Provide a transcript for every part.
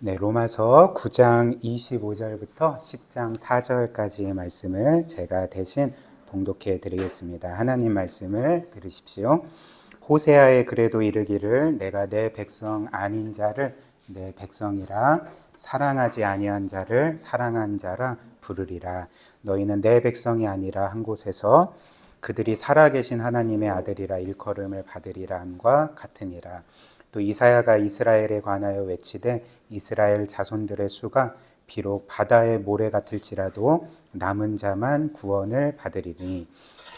네, 로마서 9장 25절부터 10장 4절까지의 말씀을 제가 대신 봉독해 드리겠습니다. 하나님 말씀을 들으십시오. 호세아의 그래도 이르기를 내가 내 백성 아닌 자를 내 백성이라 사랑하지 아니한 자를 사랑한 자라 부르리라. 너희는 내 백성이 아니라 한 곳에서 그들이 살아계신 하나님의 아들이라 일컬음을 받으리라 함과 같으니라. 또 이사야가 이스라엘에 관하여 외치되 이스라엘 자손들의 수가 비록 바다의 모래 같을지라도 남은 자만 구원을 받으리니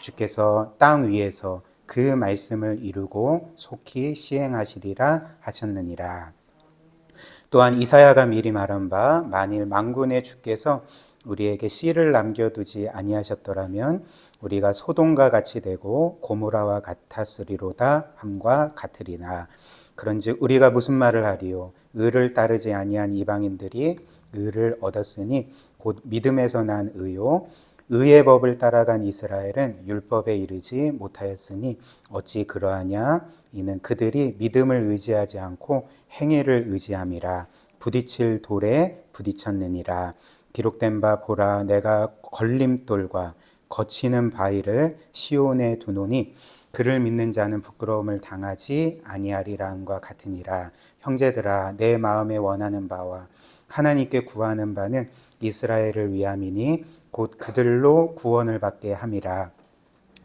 주께서 땅 위에서 그 말씀을 이루고 속히 시행하시리라 하셨느니라. 또한 이사야가 미리 말한 바 만일 만군의 주께서 우리에게 씨를 남겨두지 아니하셨더라면 우리가 소돔과 같이 되고 고모라와 같았으리로다 함과 같으리나. 그런즉 우리가 무슨 말을 하리요? 의를 따르지 아니한 이방인들이 의를 얻었으니 곧 믿음에서 난 의요. 의의 법을 따라간 이스라엘은 율법에 이르지 못하였으니 어찌 그러하냐? 이는 그들이 믿음을 의지하지 않고 행위를 의지함이라. 부딪힐 돌에 부딪혔느니라. 기록된 바 보라, 내가 걸림돌과 거치는 바위를 시온에 두노니 그를 믿는 자는 부끄러움을 당하지 아니하리라 함과 같으니라. 형제들아, 내 마음에 원하는 바와 하나님께 구하는 바는 이스라엘을 위함이니 곧 그들로 구원을 받게 함이라.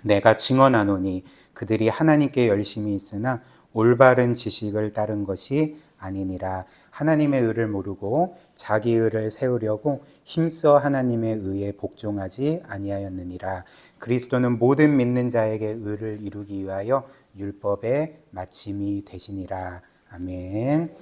내가 증언하노니 그들이 하나님께 열심히 있으나 올바른 지식을 따른 것이 아니니라. 하나님의 의를 모르고 자기 의를 세우려고 힘써 하나님의 의에 복종하지 아니하였느니라. 그리스도는 모든 믿는 자에게 의를 이루기 위하여 율법의 마침이 되시니라. 아멘.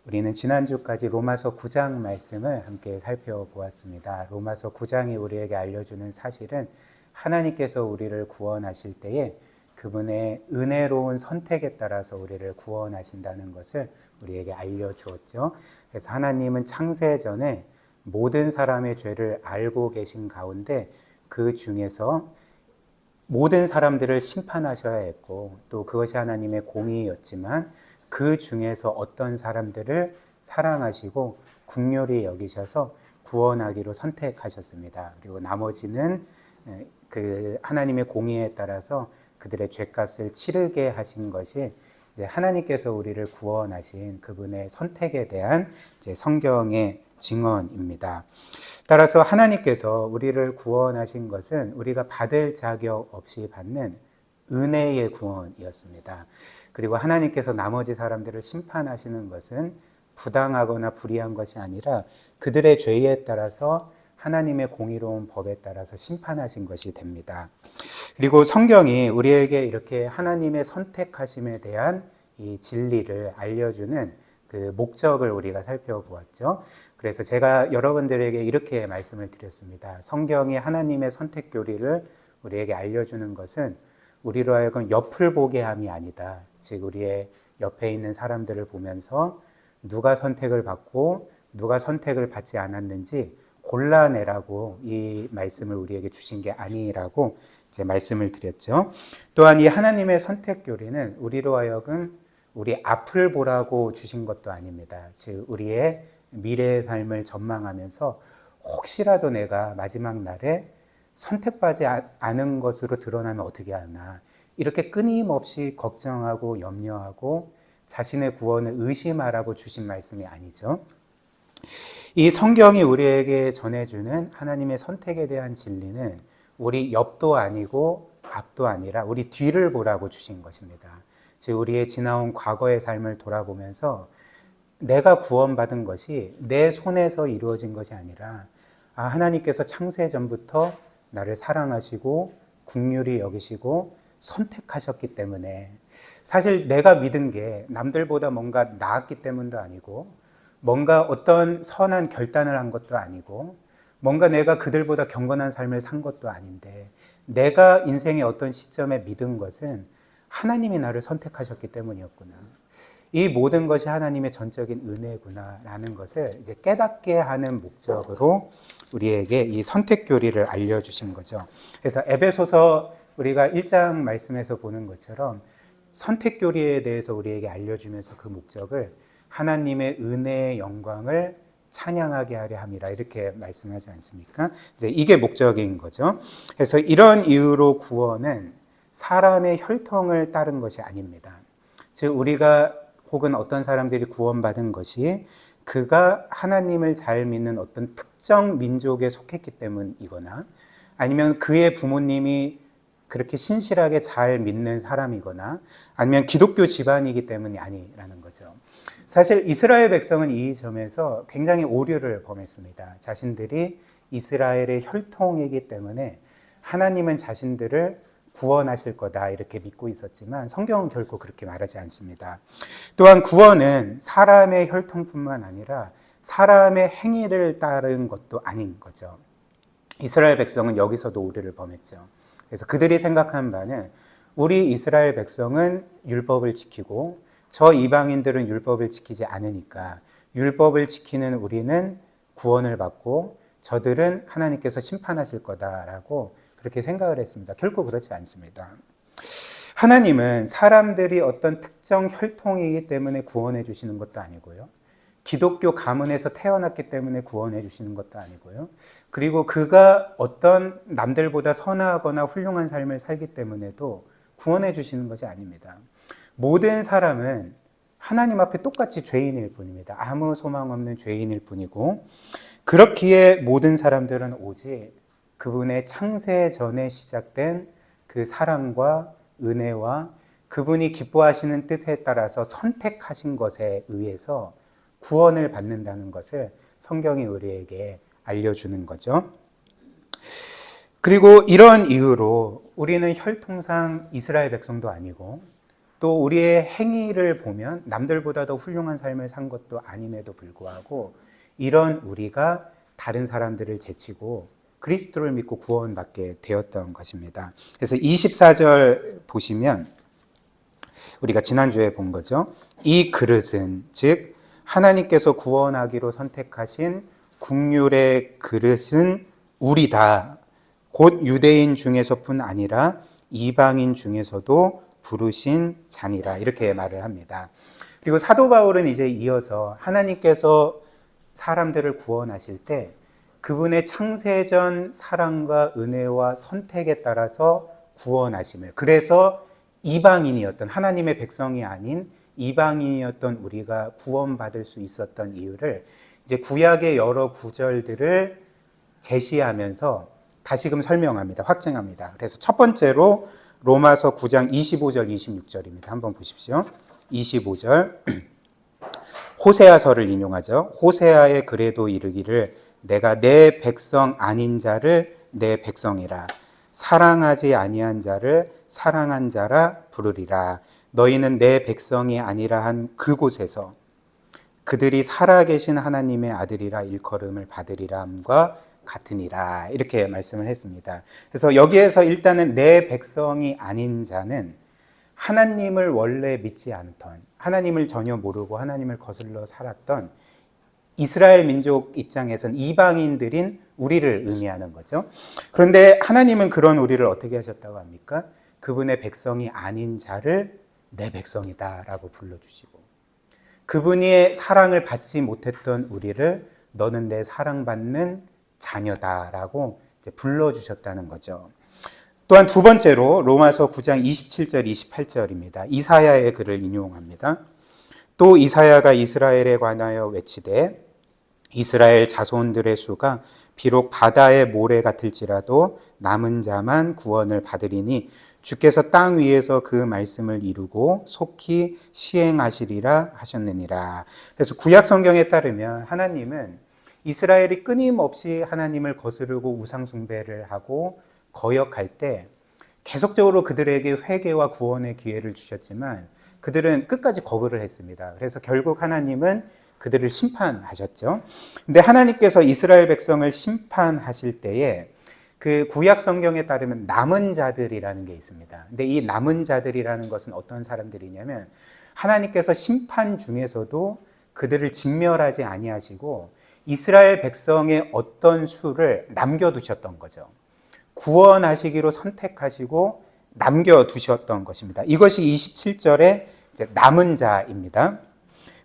우리는 지난주까지 로마서 9장 말씀을 함께 살펴보았습니다. 로마서 9장이 우리에게 알려주는 사실은 하나님께서 우리를 구원하실 때에 그분의 은혜로운 선택에 따라서 우리를 구원하신다는 것을 우리에게 알려주었죠. 그래서 하나님은 창세 전에 모든 사람의 죄를 알고 계신 가운데 그 중에서 모든 사람들을 심판하셔야 했고 또 그것이 하나님의 공의였지만 그 중에서 어떤 사람들을 사랑하시고 긍휼히 여기셔서 구원하기로 선택하셨습니다. 그리고 나머지는 그 하나님의 공의에 따라서 그들의 죄값을 치르게 하신 것이 이제 하나님께서 우리를 구원하신 그분의 선택에 대한 이제 성경의 증언입니다. 따라서 하나님께서 우리를 구원하신 것은 우리가 받을 자격 없이 받는 은혜의 구원이었습니다. 그리고 하나님께서 나머지 사람들을 심판하시는 것은 부당하거나 불의한 것이 아니라 그들의 죄에 따라서 하나님의 공의로운 법에 따라서 심판하신 것이 됩니다. 그리고 성경이 우리에게 이렇게 하나님의 선택하심에 대한 이 진리를 알려주는 그 목적을 우리가 살펴보았죠. 그래서 제가 여러분들에게 이렇게 말씀을 드렸습니다. 성경이 하나님의 선택 교리를 우리에게 알려주는 것은 우리로 하여금 옆을 보게 함이 아니다. 즉 우리의 옆에 있는 사람들을 보면서 누가 선택을 받고 누가 선택을 받지 않았는지 골라내라고 이 말씀을 우리에게 주신 게 아니라고 이제 말씀을 드렸죠. 또한 이 하나님의 선택 교리는 우리로 하여금 우리 앞을 보라고 주신 것도 아닙니다. 즉 우리의 미래의 삶을 전망하면서 혹시라도 내가 마지막 날에 선택받지 않은 것으로 드러나면 어떻게 하나 이렇게 끊임없이 걱정하고 염려하고 자신의 구원을 의심하라고 주신 말씀이 아니죠. 이 성경이 우리에게 전해주는 하나님의 선택에 대한 진리는 우리 옆도 아니고 앞도 아니라 우리 뒤를 보라고 주신 것입니다. 즉 우리의 지나온 과거의 삶을 돌아보면서 내가 구원받은 것이 내 손에서 이루어진 것이 아니라 하나님께서 창세 전부터 나를 사랑하시고 긍휼히 여기시고 선택하셨기 때문에 사실 내가 믿은 게 남들보다 뭔가 나았기 때문도 아니고 뭔가 어떤 선한 결단을 한 것도 아니고 뭔가 내가 그들보다 경건한 삶을 산 것도 아닌데 내가 인생의 어떤 시점에 믿은 것은 하나님이 나를 선택하셨기 때문이었구나. 이 모든 것이 하나님의 전적인 은혜구나라는 것을 이제 깨닫게 하는 목적으로 우리에게 이 선택 교리를 알려주신 거죠. 그래서 에베소서 우리가 1장 말씀에서 보는 것처럼 선택 교리에 대해서 우리에게 알려주면서 그 목적을 하나님의 은혜의 영광을 찬양하게 하려 함이라 이렇게 말씀하지 않습니까? 이제 이게 목적인 거죠. 그래서 이런 이유로 구원은 사람의 혈통을 따른 것이 아닙니다. 즉 우리가 혹은 어떤 사람들이 구원받은 것이 그가 하나님을 잘 믿는 어떤 특정 민족에 속했기 때문이거나 아니면 그의 부모님이 그렇게 신실하게 잘 믿는 사람이거나 아니면 기독교 집안이기 때문이 아니라는 거죠. 사실 이스라엘 백성은 이 점에서 굉장히 오류를 범했습니다. 자신들이 이스라엘의 혈통이기 때문에 하나님은 자신들을 구원하실 거다 이렇게 믿고 있었지만 성경은 결코 그렇게 말하지 않습니다. 또한 구원은 사람의 혈통뿐만 아니라 사람의 행위를 따른 것도 아닌 거죠. 이스라엘 백성은 여기서도 오류를 범했죠. 그래서 그들이 생각한 바는 우리 이스라엘 백성은 율법을 지키고 저 이방인들은 율법을 지키지 않으니까 율법을 지키는 우리는 구원을 받고 저들은 하나님께서 심판하실 거다라고 그렇게 생각을 했습니다. 결코 그렇지 않습니다. 하나님은 사람들이 어떤 특정 혈통이기 때문에 구원해 주시는 것도 아니고요. 기독교 가문에서 태어났기 때문에 구원해 주시는 것도 아니고요. 그리고 그가 어떤 남들보다 선하거나 훌륭한 삶을 살기 때문에도 구원해 주시는 것이 아닙니다. 모든 사람은 하나님 앞에 똑같이 죄인일 뿐입니다. 아무 소망 없는 죄인일 뿐이고 그렇기에 모든 사람들은 오직 그분의 창세 전에 시작된 그 사랑과 은혜와 그분이 기뻐하시는 뜻에 따라서 선택하신 것에 의해서 구원을 받는다는 것을 성경이 우리에게 알려주는 거죠. 그리고 이런 이유로 우리는 혈통상 이스라엘 백성도 아니고 또 우리의 행위를 보면 남들보다 더 훌륭한 삶을 산 것도 아님에도 불구하고 이런 우리가 다른 사람들을 제치고 그리스도를 믿고 구원받게 되었던 것입니다. 그래서 24절 보시면 우리가 지난주에 본 거죠. 이 그릇은 즉 하나님께서 구원하기로 선택하신 국률의 그릇은 우리다. 곧 유대인 중에서뿐 아니라 이방인 중에서도 부르신 잔이라 이렇게 말을 합니다. 그리고 사도 바울은 이제 이어서 하나님께서 사람들을 구원하실 때 그분의 창세전 사랑과 은혜와 선택에 따라서 구원하심을 그래서 이방인이었던 하나님의 백성이 아닌 이방인이었던 우리가 구원받을 수 있었던 이유를 이제 구약의 여러 구절들을 제시하면서 다시금 설명합니다. 확증합니다. 그래서 첫 번째로 로마서 9장 25절 26절입니다. 한번 보십시오. 25절 호세아서를 인용하죠. 호세아의 그래도 이르기를 내가 내 백성 아닌 자를 내 백성이라 사랑하지 아니한 자를 사랑한 자라 부르리라. 너희는 내 백성이 아니라 한 그곳에서 그들이 살아계신 하나님의 아들이라 일컬음을 받으리라 함과 같으니라 이렇게 말씀을 했습니다. 그래서 여기에서 일단은 내 백성이 아닌 자는 하나님을 원래 믿지 않던 하나님을 전혀 모르고 하나님을 거슬러 살았던 이스라엘 민족 입장에선 이방인들인 우리를 의미하는 거죠. 그런데 하나님은 그런 우리를 어떻게 하셨다고 합니까? 그분의 백성이 아닌 자를 내 백성이다라고 불러주시고 그분의 사랑을 받지 못했던 우리를 너는 내 사랑받는 자녀다라고 이제 불러주셨다는 거죠. 또한 두 번째로 로마서 9장 27절 28절입니다. 이사야의 글을 인용합니다. 또 이사야가 이스라엘에 관하여 외치되 이스라엘 자손들의 수가 비록 바다의 모래 같을지라도 남은 자만 구원을 받으리니 주께서 땅 위에서 그 말씀을 이루고 속히 시행하시리라 하셨느니라. 그래서 구약 성경에 따르면 하나님은 이스라엘이 끊임없이 하나님을 거스르고 우상 숭배를 하고 거역할 때 계속적으로 그들에게 회개와 구원의 기회를 주셨지만 그들은 끝까지 거부를 했습니다. 그래서 결국 하나님은 그들을 심판하셨죠. 근데 하나님께서 이스라엘 백성을 심판하실 때에 그 구약 성경에 따르면 남은 자들이라는 게 있습니다. 근데 이 남은 자들이라는 것은 어떤 사람들이냐면 하나님께서 심판 중에서도 그들을 진멸하지 아니하시고 이스라엘 백성의 어떤 수를 남겨두셨던 거죠. 구원하시기로 선택하시고 남겨두셨던 것입니다. 이것이 27절의 이제 남은 자입니다.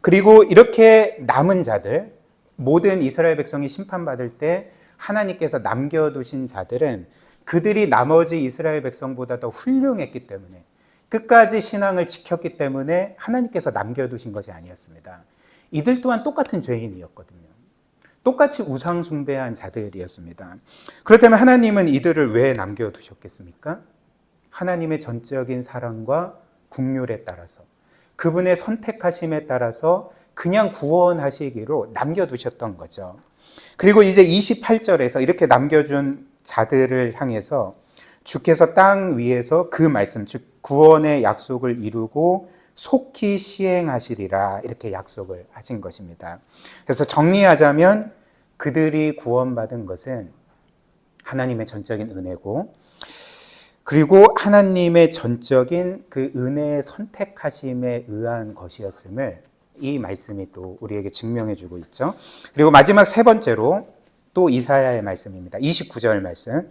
그리고 이렇게 남은 자들, 모든 이스라엘 백성이 심판받을 때 하나님께서 남겨두신 자들은 그들이 나머지 이스라엘 백성보다 더 훌륭했기 때문에, 끝까지 신앙을 지켰기 때문에 하나님께서 남겨두신 것이 아니었습니다. 이들 또한 똑같은 죄인이었거든요. 똑같이 우상 숭배한 자들이었습니다. 그렇다면 하나님은 이들을 왜 남겨두셨겠습니까? 하나님의 전적인 사랑과 긍휼에 따라서, 그분의 선택하심에 따라서 그냥 구원하시기로 남겨두셨던 거죠. 그리고 이제 28절에서 이렇게 남겨준 자들을 향해서 주께서 땅 위에서 그 말씀, 즉 구원의 약속을 이루고 속히 시행하시리라, 이렇게 약속을 하신 것입니다. 그래서 정리하자면 그들이 구원받은 것은 하나님의 전적인 은혜고, 그리고 하나님의 전적인 그 은혜의 선택하심에 의한 것이었음을 이 말씀이 또 우리에게 증명해 주고 있죠. 그리고 마지막 세 번째로 또 이사야의 말씀입니다. 29절 말씀.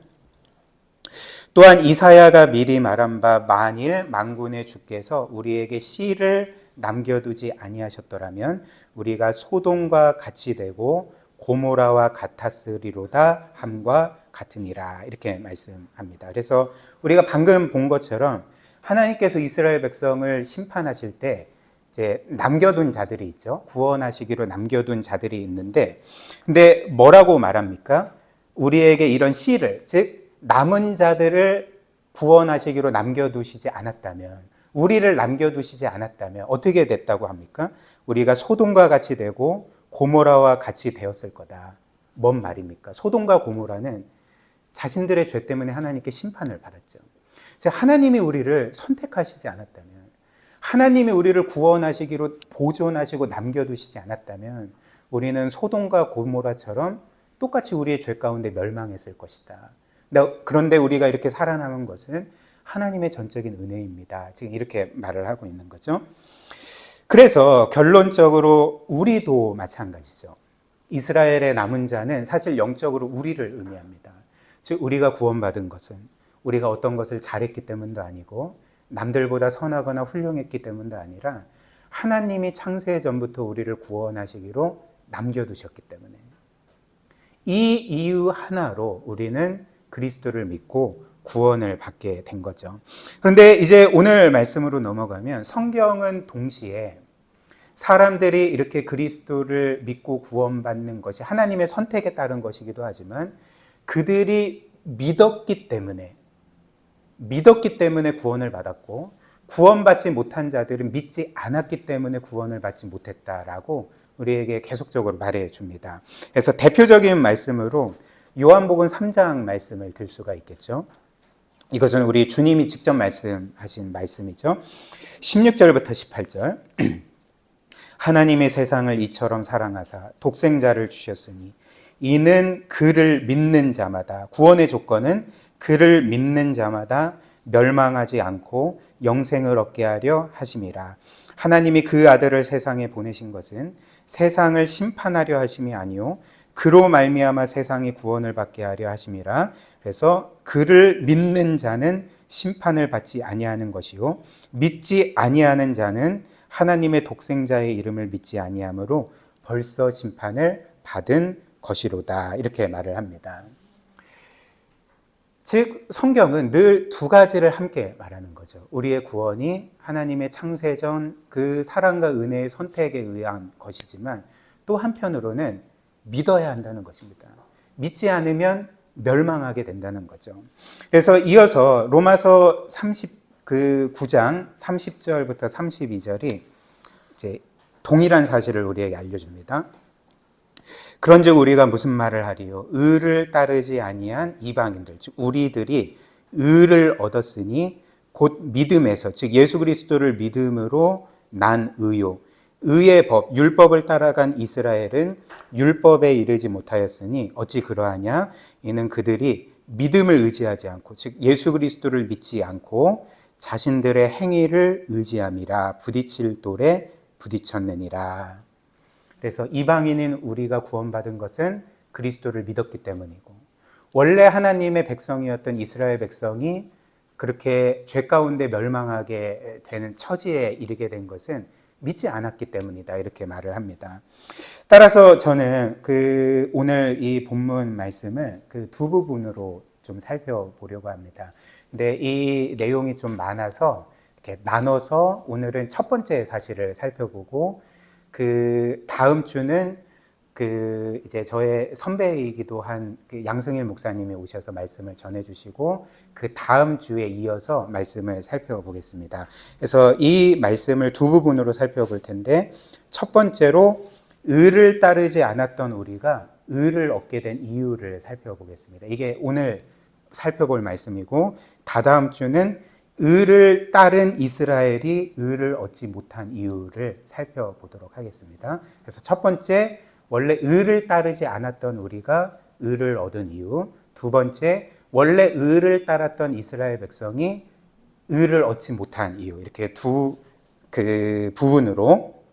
또한 이사야가 미리 말한 바 만일 만군의 주께서 우리에게 씨를 남겨두지 아니하셨더라면 우리가 소돔과 같이 되고 고모라와 같았으리로다 함과 같으니라, 이렇게 말씀합니다. 그래서 우리가 방금 본 것처럼 하나님께서 이스라엘 백성을 심판하실 때 이제 남겨둔 자들이 있죠. 구원하시기로 남겨둔 자들이 있는데, 근데 뭐라고 말합니까? 우리에게 이런 씨를, 즉 남은 자들을 구원하시기로 남겨두시지 않았다면, 우리를 남겨두시지 않았다면 어떻게 됐다고 합니까? 우리가 소돔과 같이 되고 고모라와 같이 되었을 거다. 뭔 말입니까? 소돔과 고모라는 자신들의 죄 때문에 하나님께 심판을 받았죠. 하나님이 우리를 선택하시지 않았다면, 하나님이 우리를 구원하시기로 보존하시고 남겨두시지 않았다면 우리는 소돔과 고모라처럼 똑같이 우리의 죄 가운데 멸망했을 것이다. 그런데 우리가 이렇게 살아남은 것은 하나님의 전적인 은혜입니다. 지금 이렇게 말을 하고 있는 거죠. 그래서 결론적으로 우리도 마찬가지죠. 이스라엘의 남은 자는 사실 영적으로 우리를 의미합니다. 즉 우리가 구원받은 것은 우리가 어떤 것을 잘했기 때문도 아니고 남들보다 선하거나 훌륭했기 때문도 아니라 하나님이 창세 전부터 우리를 구원하시기로 남겨두셨기 때문에, 이 이유 하나로 우리는 그리스도를 믿고 구원을 받게 된 거죠. 그런데 이제 오늘 말씀으로 넘어가면 성경은 동시에 사람들이 이렇게 그리스도를 믿고 구원받는 것이 하나님의 선택에 따른 것이기도 하지만 그들이 믿었기 때문에 구원을 받았고, 구원받지 못한 자들은 믿지 않았기 때문에 구원을 받지 못했다라고 우리에게 계속적으로 말해 줍니다. 그래서 대표적인 말씀으로 요한복음 3장 말씀을 들 수가 있겠죠. 이것은 우리 주님이 직접 말씀하신 말씀이죠. 16절부터 18절. 하나님의 세상을 이처럼 사랑하사 독생자를 주셨으니 이는 그를 믿는 자마다, 구원의 조건은 그를 믿는 자마다 멸망하지 않고 영생을 얻게 하려 하심이라. 하나님이 그 아들을 세상에 보내신 것은 세상을 심판하려 하심이 아니요 그로 말미암아 세상이 구원을 받게 하려 하심이라. 그래서 그를 믿는 자는 심판을 받지 아니하는 것이요 믿지 아니하는 자는 하나님의 독생자의 이름을 믿지 아니하므로 벌써 심판을 받은 것이로다, 이렇게 말을 합니다. 즉 성경은 늘 두 가지를 함께 말하는 거죠. 우리의 구원이 하나님의 창세전 그 사랑과 은혜의 선택에 의한 것이지만 또 한편으로는 믿어야 한다는 것입니다. 믿지 않으면 멸망하게 된다는 거죠. 그래서 이어서 로마서 9장 30절부터 32절이 이제 동일한 사실을 우리에게 알려줍니다. 그런즉 우리가 무슨 말을 하리요? 의를 따르지 아니한 이방인들, 즉 우리들이 의를 얻었으니 곧 믿음에서, 즉 예수 그리스도를 믿음으로 난 의요. 의의 법, 율법을 따라간 이스라엘은 율법에 이르지 못하였으니 어찌 그러하냐? 이는 그들이 믿음을 의지하지 않고, 즉 예수 그리스도를 믿지 않고 자신들의 행위를 의지함이라 부딪힐 돌에 부딪혔느니라. 그래서 이방인인 우리가 구원받은 것은 그리스도를 믿었기 때문이고, 원래 하나님의 백성이었던 이스라엘 백성이 그렇게 죄 가운데 멸망하게 되는 처지에 이르게 된 것은 믿지 않았기 때문이다. 이렇게 말을 합니다. 따라서 저는 오늘 이 본문 말씀을 두 부분으로 좀 살펴보려고 합니다. 근데 이 내용이 좀 많아서 이렇게 나눠서 오늘은 첫 번째 사실을 살펴보고 다음 주는 이제 저의 선배이기도 한 양승일 목사님이 오셔서 말씀을 전해주시고 다음 주에 이어서 말씀을 살펴보겠습니다. 그래서 이 말씀을 두 부분으로 살펴볼 텐데, 첫 번째로 의를 따르지 않았던 우리가 의를 얻게 된 이유를 살펴보겠습니다. 이게 오늘 살펴볼 말씀이고, 다다음 주는 의를 따른 이스라엘이 의를 얻지 못한 이유를 살펴보도록 하겠습니다. 그래서 첫 번째, 원래 의를 따르지 않았던 우리가 의를 얻은 이유. 두 번째, 원래 의를 따랐던 이스라엘 백성이 의를 얻지 못한 이유. 이렇게 두 부분으로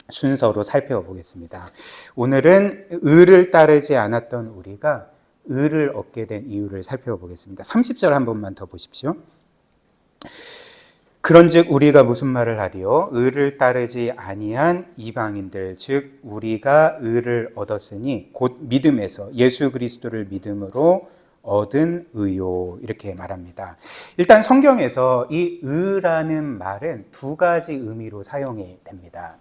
순서로 살펴보겠습니다. 오늘은 의를 따르지 않았던 우리가 의를 얻게 된 이유를 살펴보겠습니다. 30절 한 번만 더 보십시오. 그런즉 우리가 무슨 말을 하리요? 의를 따르지 아니한 이방인들, 즉 우리가 의를 얻었으니 곧 믿음에서 예수 그리스도를 믿음으로 얻은 의요. 이렇게 말합니다. 일단 성경에서 이 의라는 말은 두 가지 의미로 사용이 됩니다.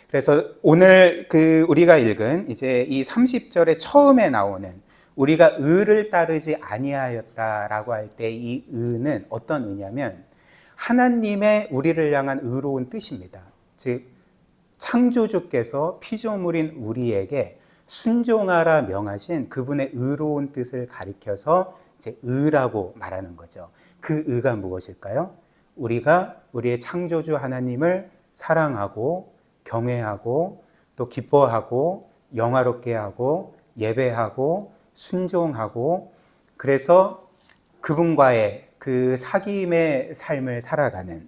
그래서 오늘 우리가 읽은 이제 이 30절의 처음에 나오는 우리가 의를 따르지 아니하였다라고 할 때 이 의는 어떤 의냐면 하나님의 우리를 향한 의로운 뜻입니다. 즉 창조주께서 피조물인 우리에게 순종하라 명하신 그분의 의로운 뜻을 가리켜서 이제 의라고 말하는 거죠. 그 의가 무엇일까요? 우리가 우리의 창조주 하나님을 사랑하고 경외하고 또 기뻐하고 영화롭게 하고 예배하고 순종하고, 그래서 그분과의 사귐의 삶을 살아가는,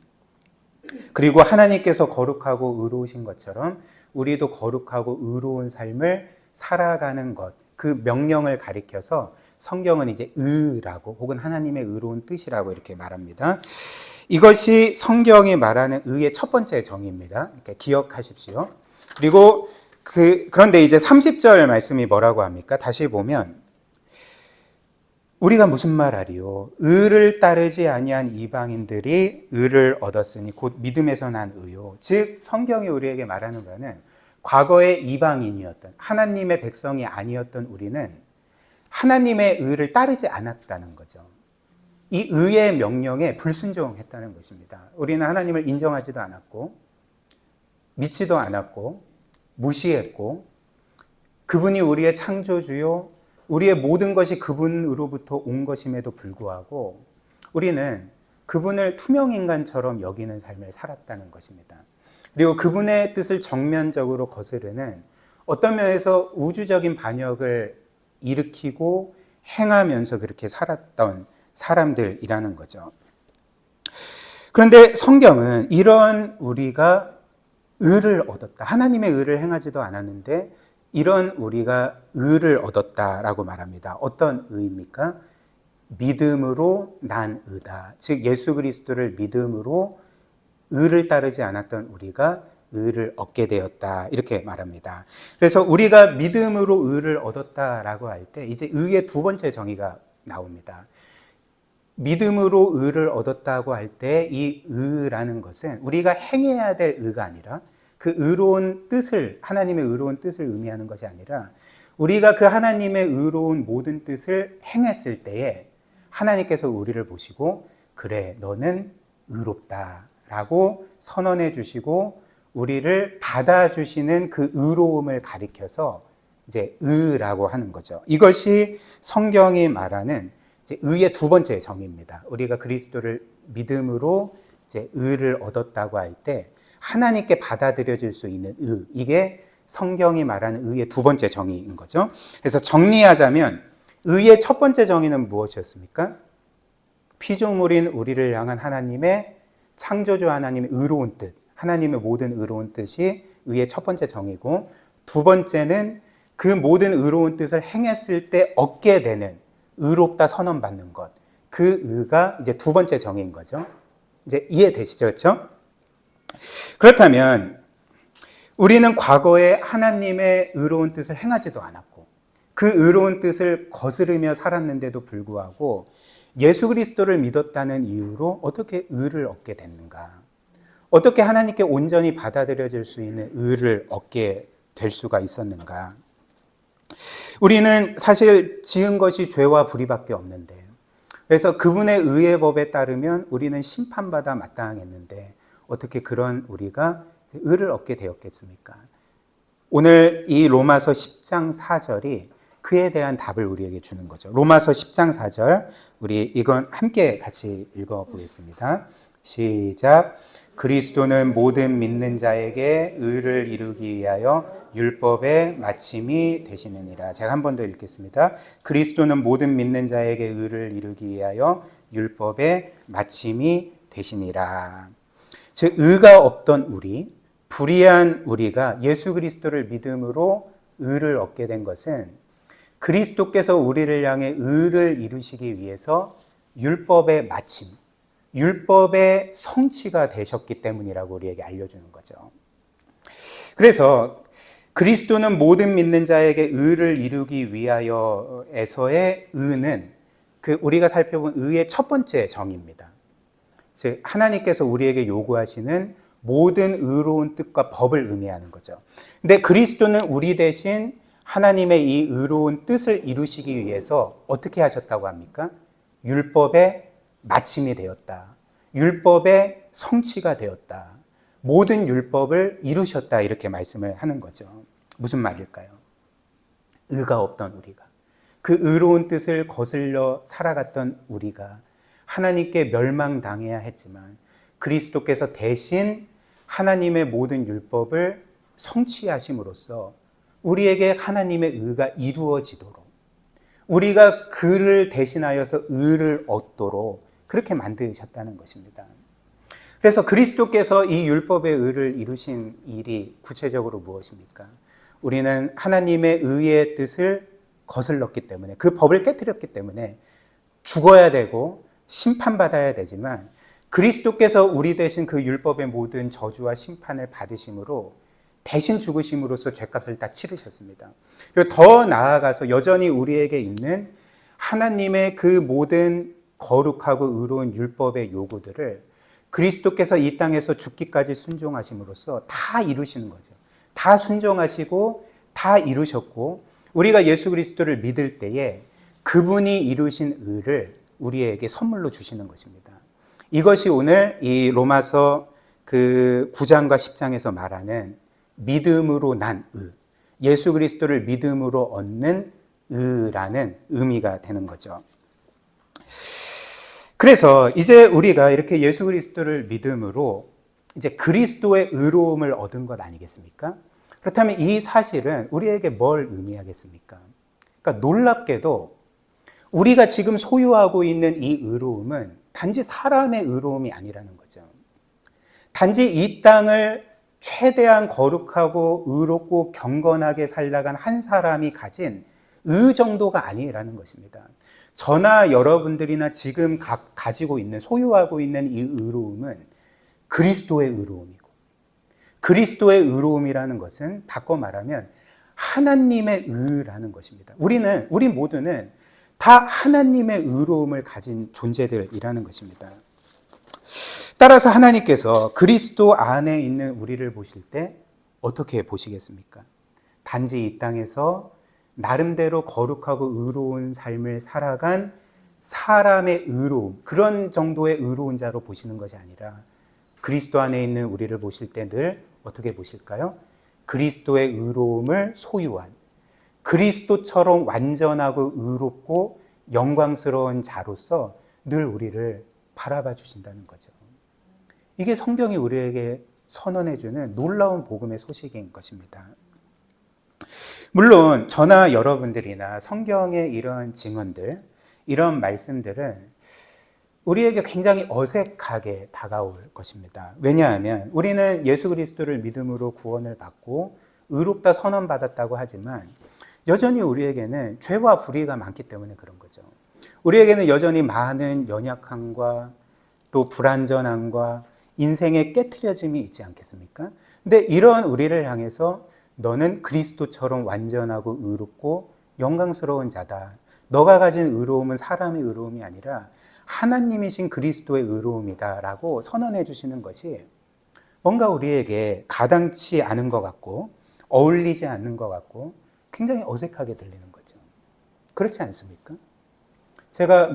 그리고 하나님께서 거룩하고 의로우신 것처럼 우리도 거룩하고 의로운 삶을 살아가는 것, 그 명령을 가리켜서 성경은 이제 의라고 혹은 하나님의 의로운 뜻이라고 이렇게 말합니다. 이것이 성경이 말하는 의의 첫 번째 정의입니다. 이렇게 기억하십시오. 그리고 그런데 이제 30절 말씀이 뭐라고 합니까? 다시 보면 우리가 무슨 말하리요? 의를 따르지 아니한 이방인들이 의를 얻었으니 곧 믿음에서 난 의요. 즉 성경이 우리에게 말하는 바는 과거에 이방인이었던 하나님의 백성이 아니었던 우리는 하나님의 의를 따르지 않았다는 거죠. 이 의의 명령에 불순종했다는 것입니다. 우리는 하나님을 인정하지도 않았고 믿지도 않았고 무시했고, 그분이 우리의 창조주요 우리의 모든 것이 그분으로부터 온 것임에도 불구하고 우리는 그분을 투명인간처럼 여기는 삶을 살았다는 것입니다. 그리고 그분의 뜻을 정면적으로 거스르는, 어떤 면에서 우주적인 반역을 일으키고 행하면서 그렇게 살았던 사람들이라는 거죠. 그런데 성경은 이런 우리가 의를 얻었다, 하나님의 의를 행하지도 않았는데 이런 우리가 의를 얻었다라고 말합니다. 어떤 의입니까? 믿음으로 난 의다. 즉 예수 그리스도를 믿음으로 의를 따르지 않았던 우리가 의를 얻게 되었다, 이렇게 말합니다. 그래서 우리가 믿음으로 의를 얻었다라고 할 때 이제 의의 두 번째 정의가 나옵니다. 믿음으로 의를 얻었다고 할 때 이 의라는 것은 우리가 행해야 될 의가 아니라 그 의로운 뜻을, 하나님의 의로운 뜻을 의미하는 것이 아니라 우리가 그 하나님의 의로운 모든 뜻을 행했을 때에 하나님께서 우리를 보시고 그래 너는 의롭다 라고 선언해 주시고 우리를 받아주시는 그 의로움을 가리켜서 이제 의라고 하는 거죠. 이것이 성경이 말하는 이제 의의 두 번째 정의입니다. 우리가 그리스도를 믿음으로 이제 의를 얻었다고 할 때 하나님께 받아들여질 수 있는 의, 이게 성경이 말하는 의의 두 번째 정의인 거죠. 그래서 정리하자면 의의 첫 번째 정의는 무엇이었습니까? 피조물인 우리를 향한 하나님의, 창조주 하나님의 의로운 뜻, 하나님의 모든 의로운 뜻이 의의 첫 번째 정의고, 두 번째는 그 모든 의로운 뜻을 행했을 때 얻게 되는 의롭다 선언받는 것, 그 의가 이제 두 번째 정의인 거죠. 이제 이해되시죠? 그렇죠? 그렇다면 우리는 과거에 하나님의 의로운 뜻을 행하지도 않았고 그 의로운 뜻을 거스르며 살았는데도 불구하고 예수 그리스도를 믿었다는 이유로 어떻게 의를 얻게 됐는가? 어떻게 하나님께 온전히 받아들여질 수 있는 의를 얻게 될 수가 있었는가? 우리는 사실 지은 것이 죄와 불의밖에 없는데, 그래서 그분의 의의 법에 따르면 우리는 심판받아 마땅했는데 어떻게 그런 우리가 의를 얻게 되었겠습니까? 오늘 이 로마서 10장 4절이 그에 대한 답을 우리에게 주는 거죠. 로마서 10장 4절, 우리 이건 함께 같이 읽어보겠습니다. 시작. 그리스도는 모든 믿는 자에게 의를 이루기 위하여 율법의 마침이 되시느니라. 제가 한 번 더 읽겠습니다. 그리스도는 모든 믿는 자에게 의를 이루기 위하여 율법의 마침이 되시니라. 즉 의가 없던 우리, 불의한 우리가 예수 그리스도를 믿음으로 의를 얻게 된 것은 그리스도께서 우리를 향해 의를 이루시기 위해서 율법의 마침, 율법의 성취가 되셨기 때문이라고 우리에게 알려주는 거죠. 그래서 그리스도는 모든 믿는 자에게 의를 이루기 위하여에서의 의는 우리가 살펴본 의의 첫 번째 정의입니다. 즉 하나님께서 우리에게 요구하시는 모든 의로운 뜻과 법을 의미하는 거죠. 근데 그리스도는 우리 대신 하나님의 이 의로운 뜻을 이루시기 위해서 어떻게 하셨다고 합니까? 율법의 마침이 되었다. 율법의 성취가 되었다. 모든 율법을 이루셨다. 이렇게 말씀을 하는 거죠. 무슨 말일까요? 의가 없던 우리가, 그 의로운 뜻을 거슬러 살아갔던 우리가 하나님께 멸망당해야 했지만 그리스도께서 대신 하나님의 모든 율법을 성취하심으로써 우리에게 하나님의 의가 이루어지도록, 우리가 그를 대신하여서 의를 얻도록 그렇게 만드셨다는 것입니다. 그래서 그리스도께서 이 율법의 의를 이루신 일이 구체적으로 무엇입니까? 우리는 하나님의 의의 뜻을 거슬렀기 때문에, 그 법을 깨뜨렸기 때문에 죽어야 되고 심판받아야 되지만 그리스도께서 우리 대신 그 율법의 모든 저주와 심판을 받으심으로 대신 죽으심으로써 죄값을 다 치르셨습니다. 그리고 더 나아가서 여전히 우리에게 있는 하나님의 그 모든 거룩하고 의로운 율법의 요구들을 그리스도께서 이 땅에서 죽기까지 순종하심으로써 다 이루시는 거죠. 다 순종하시고 다 이루셨고 우리가 예수 그리스도를 믿을 때에 그분이 이루신 의를 우리에게 선물로 주시는 것입니다. 이것이 오늘 이 로마서 9장과 10장에서 말하는 믿음으로 난 의, 예수 그리스도를 믿음으로 얻는 의라는 의미가 되는 거죠. 그래서 이제 우리가 이렇게 예수 그리스도를 믿음으로 이제 그리스도의 의로움을 얻은 것 아니겠습니까? 그렇다면 이 사실은 우리에게 뭘 의미하겠습니까? 그러니까 놀랍게도 우리가 지금 소유하고 있는 이 의로움은 단지 사람의 의로움이 아니라는 거죠. 단지 이 땅을 최대한 거룩하고 의롭고 경건하게 살아간 한 사람이 가진 의 정도가 아니라는 것입니다. 저나 여러분들이나 지금 가지고 있는, 소유하고 있는 이 의로움은 그리스도의 의로움이고, 그리스도의 의로움이라는 것은 바꿔 말하면 하나님의 의라는 것입니다. 우리 모두는 다 하나님의 의로움을 가진 존재들이라는 것입니다. 따라서 하나님께서 그리스도 안에 있는 우리를 보실 때 어떻게 보시겠습니까? 단지 이 땅에서 나름대로 거룩하고 의로운 삶을 살아간 사람의 의로움, 그런 정도의 의로운 자로 보시는 것이 아니라 그리스도 안에 있는 우리를 보실 때 늘 어떻게 보실까요? 그리스도의 의로움을 소유한, 그리스도처럼 완전하고 의롭고 영광스러운 자로서 늘 우리를 바라봐 주신다는 거죠. 이게 성경이 우리에게 선언해주는 놀라운 복음의 소식인 것입니다. 물론 저나 여러분들이나 성경의 이런 증언들, 이런 말씀들은 우리에게 굉장히 어색하게 다가올 것입니다. 왜냐하면 우리는 예수 그리스도를 믿음으로 구원을 받고 의롭다 선언받았다고 하지만 여전히 우리에게는 죄와 불의가 많기 때문에 그런 거죠. 우리에게는 여전히 많은 연약함과 또 불완전함과 인생의 깨트려짐이 있지 않겠습니까? 근데 이런 우리를 향해서 너는 그리스도처럼 완전하고 의롭고 영광스러운 자다. 너가 가진 의로움은 사람의 의로움이 아니라 하나님이신 그리스도의 의로움이다 라고 선언해 주시는 것이 뭔가 우리에게 가당치 않은 것 같고 어울리지 않는 것 같고 굉장히 어색하게 들리는 거죠. 그렇지 않습니까? 제가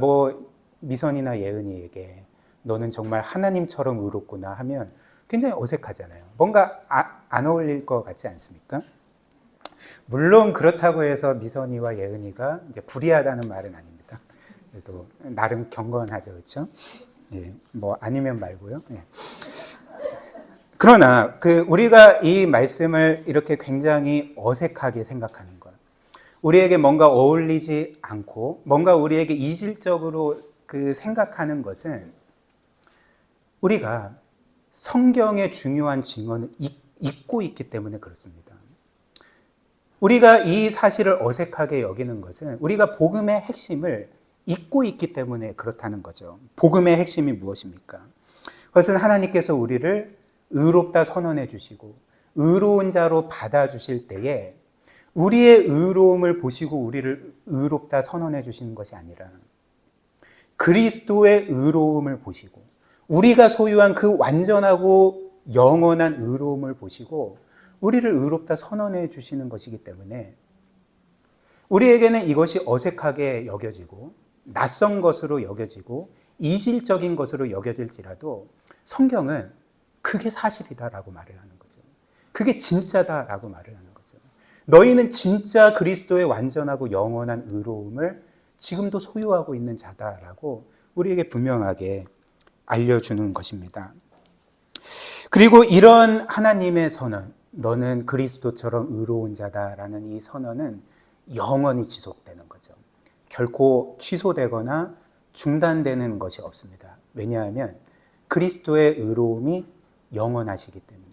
미선이나 예은이에게 너는 정말 하나님처럼 의롭구나 하면 굉장히 어색하잖아요. 뭔가 안 어울릴 것 같지 않습니까? 물론 그렇다고 해서 미선이와 예은이가 이제 불의하다는 말은 아닙니다. 그래도 나름 경건하죠, 그렇죠? 예, 아니면 말고요. 예. 그러나 우리가 이 말씀을 이렇게 굉장히 어색하게 생각하는 것, 우리에게 뭔가 어울리지 않고 뭔가 우리에게 이질적으로 생각하는 것은 우리가 성경의 중요한 증언을 잊고 있기 때문에 그렇습니다. 우리가 이 사실을 어색하게 여기는 것은 우리가 복음의 핵심을 잊고 있기 때문에 그렇다는 거죠. 복음의 핵심이 무엇입니까? 그것은 하나님께서 우리를 의롭다 선언해 주시고 의로운 자로 받아주실 때에 우리의 의로움을 보시고 우리를 의롭다 선언해 주시는 것이 아니라 그리스도의 의로움을 보시고 우리가 소유한 그 완전하고 영원한 의로움을 보시고 우리를 의롭다 선언해 주시는 것이기 때문에 우리에게는 이것이 어색하게 여겨지고 낯선 것으로 여겨지고 이질적인 것으로 여겨질지라도 성경은 그게 사실이다라고 말을 하는 거죠. 그게 진짜다라고 말을 하는 거죠. 너희는 진짜 그리스도의 완전하고 영원한 의로움을 지금도 소유하고 있는 자다라고 우리에게 분명하게 알려주는 것입니다. 그리고 이런 하나님의 선언, 너는 그리스도처럼 의로운 자다라는 이 선언은 영원히 지속되는 거죠. 결코 취소되거나 중단되는 것이 없습니다. 왜냐하면 그리스도의 의로움이 영원하시기 때문에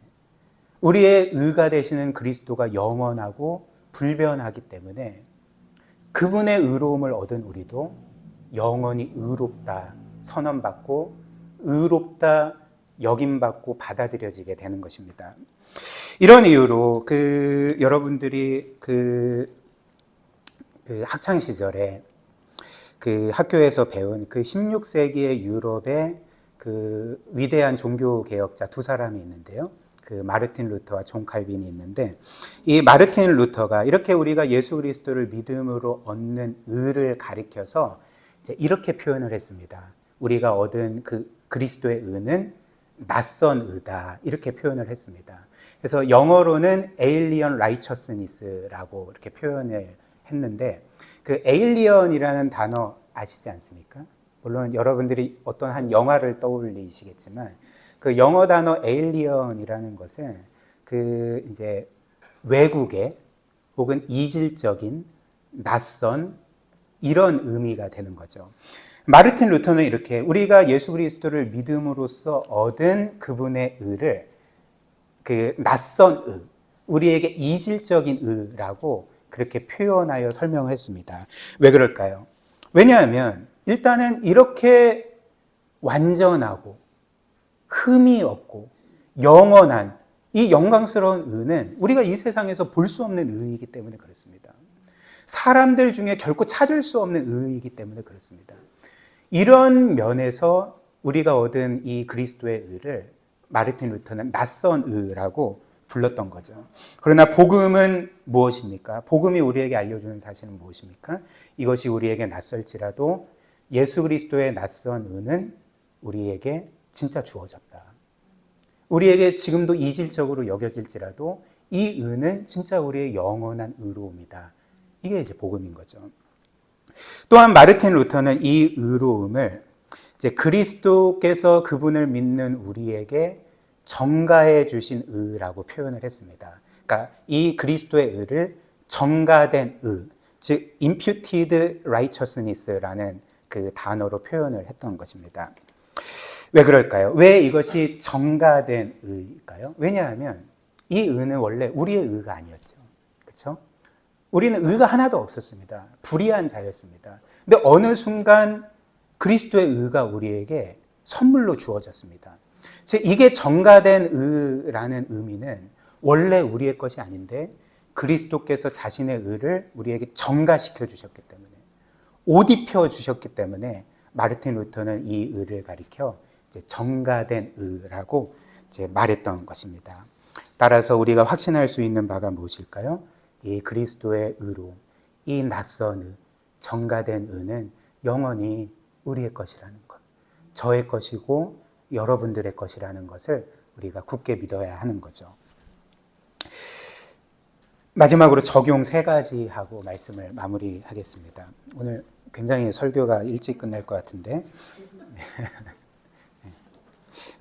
우리의 의가 되시는 그리스도가 영원하고 불변하기 때문에 그분의 의로움을 얻은 우리도 영원히 의롭다 선언받고 의롭다 여김받고 받아들여지게 되는 것입니다. 이런 이유로 여러분들이 학창 시절에 학교에서 배운 16세기의 유럽의 위대한 종교 개혁자 두 사람이 있는데요. 마르틴 루터와 존 칼빈이 있는데 이 마르틴 루터가 이렇게 우리가 예수 그리스도를 믿음으로 얻는 의를 가리켜서 이제 이렇게 표현을 했습니다. 우리가 얻은 그리스도의 의는 낯선 의다 이렇게 표현을 했습니다. 그래서 영어로는 alien righteousness라고 이렇게 표현을 했는데 alien이라는 단어 아시지 않습니까? 물론 여러분들이 어떤 한 영화를 떠올리시겠지만 영어 단어 alien이라는 것은 이제 외국의 혹은 이질적인 낯선 이런 의미가 되는 거죠. 마르틴 루터는 이렇게 우리가 예수 그리스도를 믿음으로써 얻은 그분의 의를 낯선 의, 우리에게 이질적인 의라고 그렇게 표현하여 설명을 했습니다. 왜 그럴까요? 왜냐하면 일단은 이렇게 완전하고 흠이 없고 영원한 이 영광스러운 의는 우리가 이 세상에서 볼 수 없는 의이기 때문에 그렇습니다. 사람들 중에 결코 찾을 수 없는 의이기 때문에 그렇습니다. 이런 면에서 우리가 얻은 이 그리스도의 의를 마르틴 루터는 낯선 의라고 불렀던 거죠. 그러나 복음은 무엇입니까? 복음이 우리에게 알려주는 사실은 무엇입니까? 이것이 우리에게 낯설지라도 예수 그리스도의 낯선 의는 우리에게 진짜 주어졌다. 우리에게 지금도 이질적으로 여겨질지라도 이 의는 진짜 우리의 영원한 의로움이다. 이게 이제 복음인 거죠. 또한 마르틴 루터는 이 의로움을 이제 그리스도께서 그분을 믿는 우리에게 정가해 주신 의라고 표현을 했습니다. 그러니까 이 그리스도의 의를 정가된 의, 즉 imputed righteousness라는 단어로 표현을 했던 것입니다. 왜 그럴까요? 왜 이것이 정가된 의일까요? 왜냐하면 이 의는 원래 우리의 의가 아니었죠. 그렇죠? 우리는 의가 하나도 없었습니다. 불의한 자였습니다. 근데 어느 순간 그리스도의 의가 우리에게 선물로 주어졌습니다. 즉 이게 정가된 의라는 의미는 원래 우리의 것이 아닌데 그리스도께서 자신의 의를 우리에게 정가시켜 주셨기 때문에, 옷 입혀 주셨기 때문에 마르틴 루터는 이 의를 가리켜 이제 정가된 의라고 이제 말했던 것입니다. 따라서 우리가 확신할 수 있는 바가 무엇일까요? 이 그리스도의 의로, 이 낯선 의, 정가된 의는 영원히 우리의 것이라는 것, 저의 것이고 여러분들의 것이라는 것을 우리가 굳게 믿어야 하는 거죠. 마지막으로 적용 3가지 하고 말씀을 마무리하겠습니다. 오늘 굉장히 설교가 일찍 끝날 것 같은데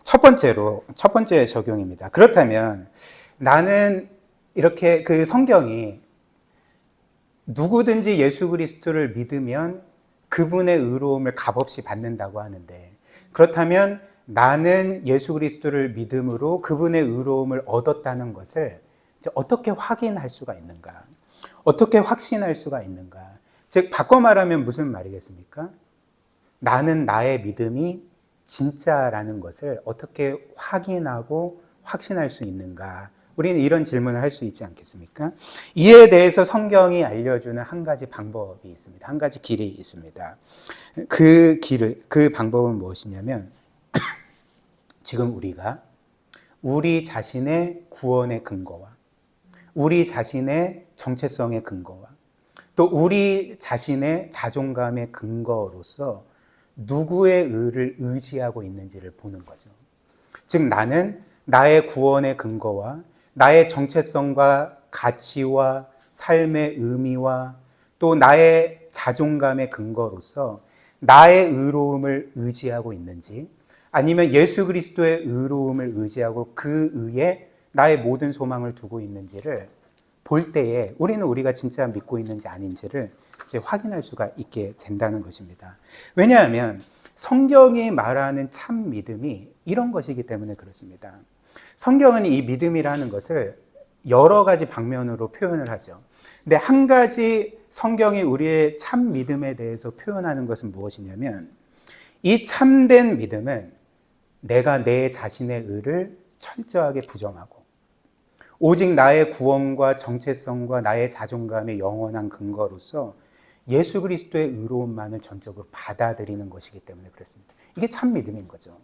첫 번째 적용입니다. 그렇다면 나는 이렇게 그 성경이 누구든지 예수 그리스도를 믿으면 그분의 의로움을 값없이 받는다고 하는데, 그렇다면 나는 예수 그리스도를 믿음으로 그분의 의로움을 얻었다는 것을 이제 어떻게 확인할 수가 있는가? 어떻게 확신할 수가 있는가? 즉 바꿔 말하면 무슨 말이겠습니까? 나는 나의 믿음이 진짜라는 것을 어떻게 확인하고 확신할 수 있는가? 우리는 이런 질문을 할 수 있지 않겠습니까? 이에 대해서 성경이 알려주는 한 가지 방법이 있습니다. 한 가지 길이 있습니다. 그 방법은 무엇이냐면, 지금 우리가 우리 자신의 구원의 근거와 우리 자신의 정체성의 근거와 또 우리 자신의 자존감의 근거로서 누구의 의를 의지하고 있는지를 보는 거죠. 즉 나는 나의 구원의 근거와 나의 정체성과 가치와 삶의 의미와 또 나의 자존감의 근거로서 나의 의로움을 의지하고 있는지, 아니면 예수 그리스도의 의로움을 의지하고 그 의에 나의 모든 소망을 두고 있는지를 볼 때에 우리는 우리가 진짜 믿고 있는지 아닌지를 이제 확인할 수가 있게 된다는 것입니다. 왜냐하면 성경이 말하는 참 믿음이 이런 것이기 때문에 그렇습니다. 성경은 이 믿음이라는 것을 여러 가지 방면으로 표현을 하죠. 근데 한 가지 성경이 우리의 참 믿음에 대해서 표현하는 것은 무엇이냐면, 이 참된 믿음은 내가 내 자신의 의를 철저하게 부정하고 오직 나의 구원과 정체성과 나의 자존감의 영원한 근거로서 예수 그리스도의 의로움만을 전적으로 받아들이는 것이기 때문에 그렇습니다. 이게 참 믿음인 거죠.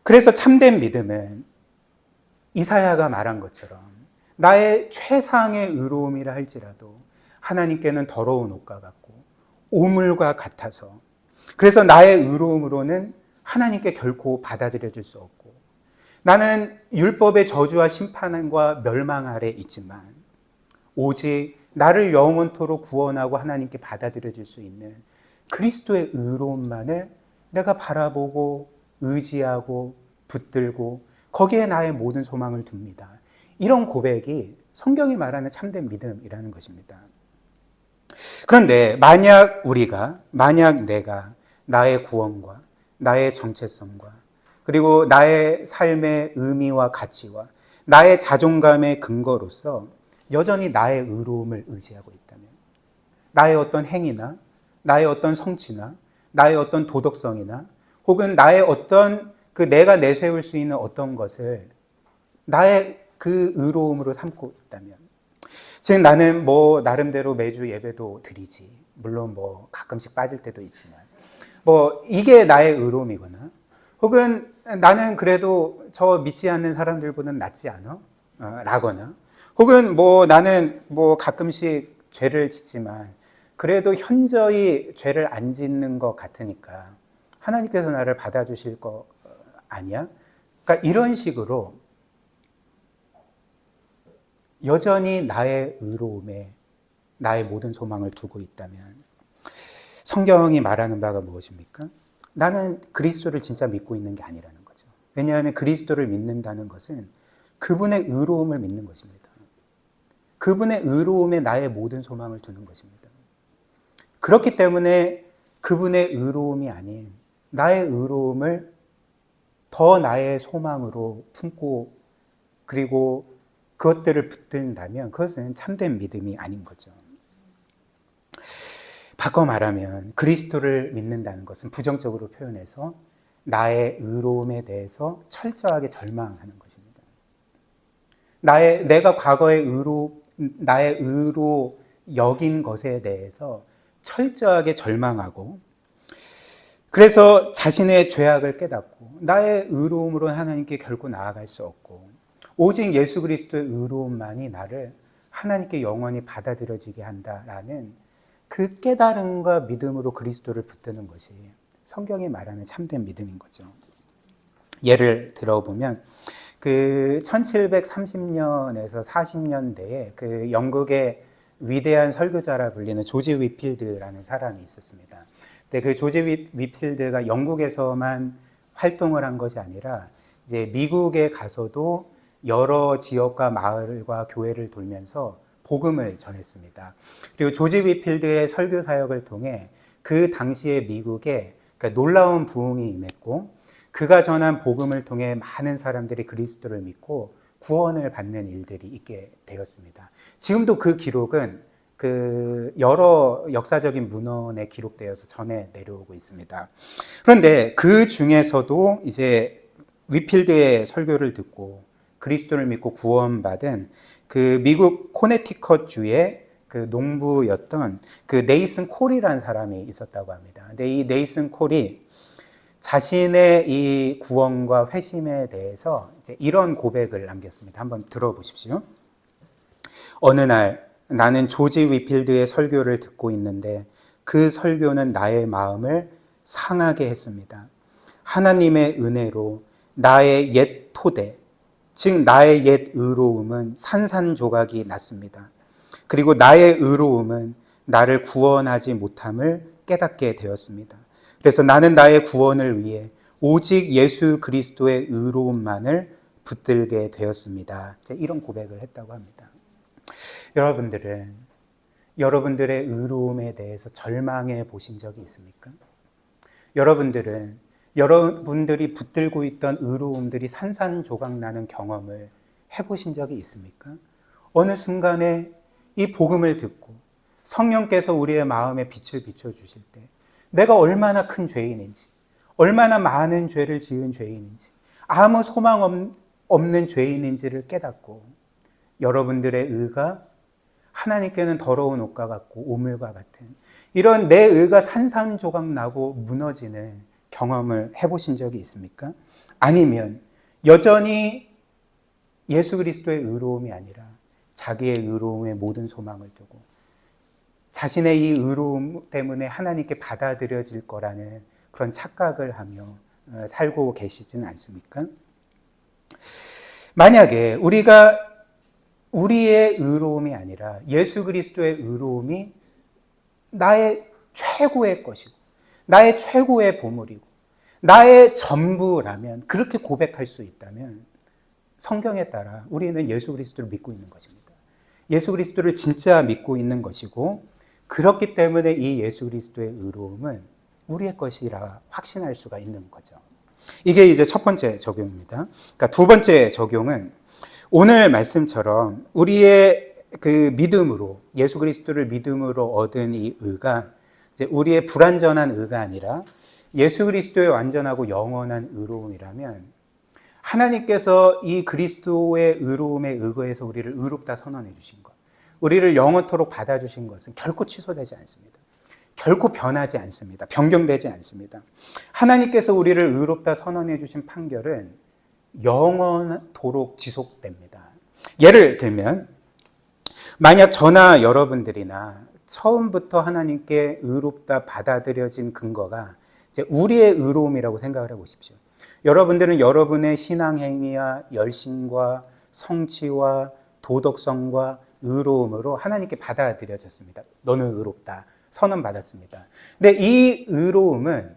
그래서 참된 믿음은 이사야가 말한 것처럼 나의 최상의 의로움이라 할지라도 하나님께는 더러운 옷과 같고 오물과 같아서, 그래서 나의 의로움으로는 하나님께 결코 받아들여질 수 없고, 나는 율법의 저주와 심판과 멸망 아래 있지만 오직 나를 영원토록 구원하고 하나님께 받아들여질 수 있는 그리스도의 의로움만을 내가 바라보고 의지하고 붙들고 거기에 나의 모든 소망을 둡니다. 이런 고백이 성경이 말하는 참된 믿음이라는 것입니다. 그런데 만약 내가 나의 구원과 나의 정체성과 그리고 나의 삶의 의미와 가치와 나의 자존감의 근거로서 여전히 나의 의로움을 의지하고 있다면, 나의 어떤 행위나 나의 어떤 성취나 나의 어떤 도덕성이나 혹은 나의 어떤 그 내가 내세울 수 있는 어떤 것을 나의 그 의로움으로 삼고 있다면, 즉 나는 뭐 나름대로 매주 예배도 드리지, 물론 뭐 가끔씩 빠질 때도 있지만 뭐 이게 나의 의로움이거나, 혹은 나는 그래도 저 믿지 않는 사람들보다는 낫지 않아? 라거나, 혹은 뭐 나는 뭐 가끔씩 죄를 짓지만 그래도 현저히 죄를 안 짓는 것 같으니까 하나님께서 나를 받아주실 거 아니야? 그러니까 이런 식으로 여전히 나의 의로움에 나의 모든 소망을 두고 있다면 성경이 말하는 바가 무엇입니까? 나는 그리스도를 진짜 믿고 있는 게 아니라는 거죠. 왜냐하면 그리스도를 믿는다는 것은 그분의 의로움을 믿는 것입니다. 그분의 의로움에 나의 모든 소망을 두는 것입니다. 그렇기 때문에 그분의 의로움이 아닌 나의 의로움을 더 나의 소망으로 품고 그리고 그것들을 붙든다면 그것은 참된 믿음이 아닌 거죠. 바꿔 말하면 그리스도를 믿는다는 것은 부정적으로 표현해서 나의 의로움에 대해서 철저하게 절망하는 것입니다. 내가 과거에 나의 의로 여긴 것에 대해서 철저하게 절망하고, 그래서 자신의 죄악을 깨닫고 나의 의로움으로 하나님께 결코 나아갈 수 없고 오직 예수 그리스도의 의로움만이 나를 하나님께 영원히 받아들여지게 한다라는 그 깨달음과 믿음으로 그리스도를 붙드는 것이 성경이 말하는 참된 믿음인 거죠. 예를 들어보면 그 1730년에서 40년대에 그 영국의 위대한 설교자라 불리는 조지 위필드라는 사람이 있었습니다. 근데 그 조지 위필드가 영국에서만 활동을 한 것이 아니라 이제 미국에 가서도 여러 지역과 마을과 교회를 돌면서 복음을 전했습니다. 그리고 조지 위필드의 설교 사역을 통해 그 당시의 미국에 그러니까 놀라운 부흥이 임했고, 그가 전한 복음을 통해 많은 사람들이 그리스도를 믿고 구원을 받는 일들이 있게 되었습니다. 지금도 그 기록은 그 여러 역사적인 문헌에 기록되어서 전해 내려오고 있습니다. 그런데 그 중에서도 이제 위필드의 설교를 듣고 그리스도를 믿고 구원받은 그 미국 코네티컷 주의 그 농부였던 그 네이슨 콜이라는 사람이 있었다고 합니다. 근데 이 네이슨 콜이 자신의 이 구원과 회심에 대해서 이제 이런 고백을 남겼습니다. 한번 들어보십시오. 어느 날 나는 조지 위필드의 설교를 듣고 있는데 그 설교는 나의 마음을 상하게 했습니다. 하나님의 은혜로 나의 옛 토대, 즉 나의 옛 의로움은 산산조각이 났습니다. 그리고 나의 의로움은 나를 구원하지 못함을 깨닫게 되었습니다. 그래서 나는 나의 구원을 위해 오직 예수 그리스도의 의로움만을 붙들게 되었습니다. 이런 고백을 했다고 합니다. 여러분들은 여러분들의 의로움에 대해서 절망해 보신 적이 있습니까? 여러분들이 붙들고 있던 의로움들이 산산조각 나는 경험을 해보신 적이 있습니까? 어느 순간에 이 복음을 듣고 성령께서 우리의 마음에 빛을 비춰주실 때 내가 얼마나 큰 죄인인지, 얼마나 많은 죄를 지은 죄인인지, 아무 소망 없는 죄인인지를 깨닫고 여러분들의 의가 하나님께는 더러운 옷과 같고 오물과 같은 이런 내 의가 산산조각 나고 무너지는 경험을 해보신 적이 있습니까? 아니면 여전히 예수 그리스도의 의로움이 아니라 자기의 의로움에 모든 소망을 두고 자신의 이 의로움 때문에 하나님께 받아들여질 거라는 그런 착각을 하며 살고 계시지는 않습니까? 만약에 우리의 의로움이 아니라 예수 그리스도의 의로움이 나의 최고의 것이고 나의 최고의 보물이고 나의 전부라면, 그렇게 고백할 수 있다면 성경에 따라 우리는 예수 그리스도를 믿고 있는 것입니다. 예수 그리스도를 진짜 믿고 있는 것이고, 그렇기 때문에 이 예수 그리스도의 의로움은 우리의 것이라 확신할 수가 있는 거죠. 이게 이제 첫 번째 적용입니다. 그러니까 두 번째 적용은 오늘 말씀처럼 우리의 그 믿음으로, 예수 그리스도를 믿음으로 얻은 이 의가 이제 우리의 불완전한 의가 아니라 예수 그리스도의 완전하고 영원한 의로움이라면, 하나님께서 이 그리스도의 의로움에 의거해서 우리를 의롭다 선언해 주신 것, 우리를 영원토록 받아주신 것은 결코 취소되지 않습니다. 결코 변하지 않습니다. 변경되지 않습니다. 하나님께서 우리를 의롭다 선언해 주신 판결은 영원토록 지속됩니다. 예를 들면 만약 저나 여러분들이나 처음부터 하나님께 의롭다 받아들여진 근거가 이제 우리의 의로움이라고 생각을 해보십시오. 여러분들은 여러분의 신앙행위와 열심과 성취와 도덕성과 의로움으로 하나님께 받아들여졌습니다. 너는 의롭다 선언받았습니다. 근데 이 의로움은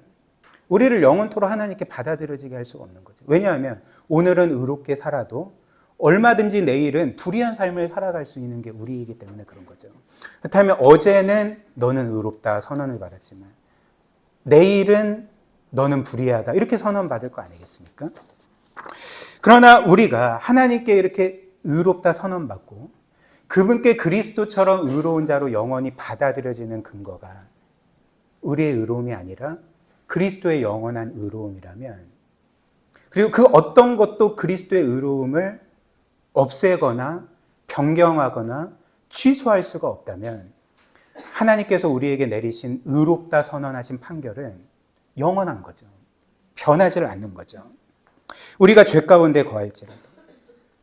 우리를 영원토록 하나님께 받아들여지게 할 수가 없는 거죠. 왜냐하면 오늘은 의롭게 살아도 얼마든지 내일은 불의한 삶을 살아갈 수 있는 게 우리이기 때문에 그런 거죠. 그렇다면 어제는 너는 의롭다 선언을 받았지만 내일은 너는 불의하다 이렇게 선언받을 거 아니겠습니까? 그러나 우리가 하나님께 이렇게 의롭다 선언받고 그분께 그리스도처럼 의로운 자로 영원히 받아들여지는 근거가 우리의 의로움이 아니라 그리스도의 영원한 의로움이라면, 그리고 그 어떤 것도 그리스도의 의로움을 없애거나 변경하거나 취소할 수가 없다면 하나님께서 우리에게 내리신 의롭다 선언하신 판결은 영원한 거죠. 변하지를 않는 거죠. 우리가 죄 가운데 거할지라도,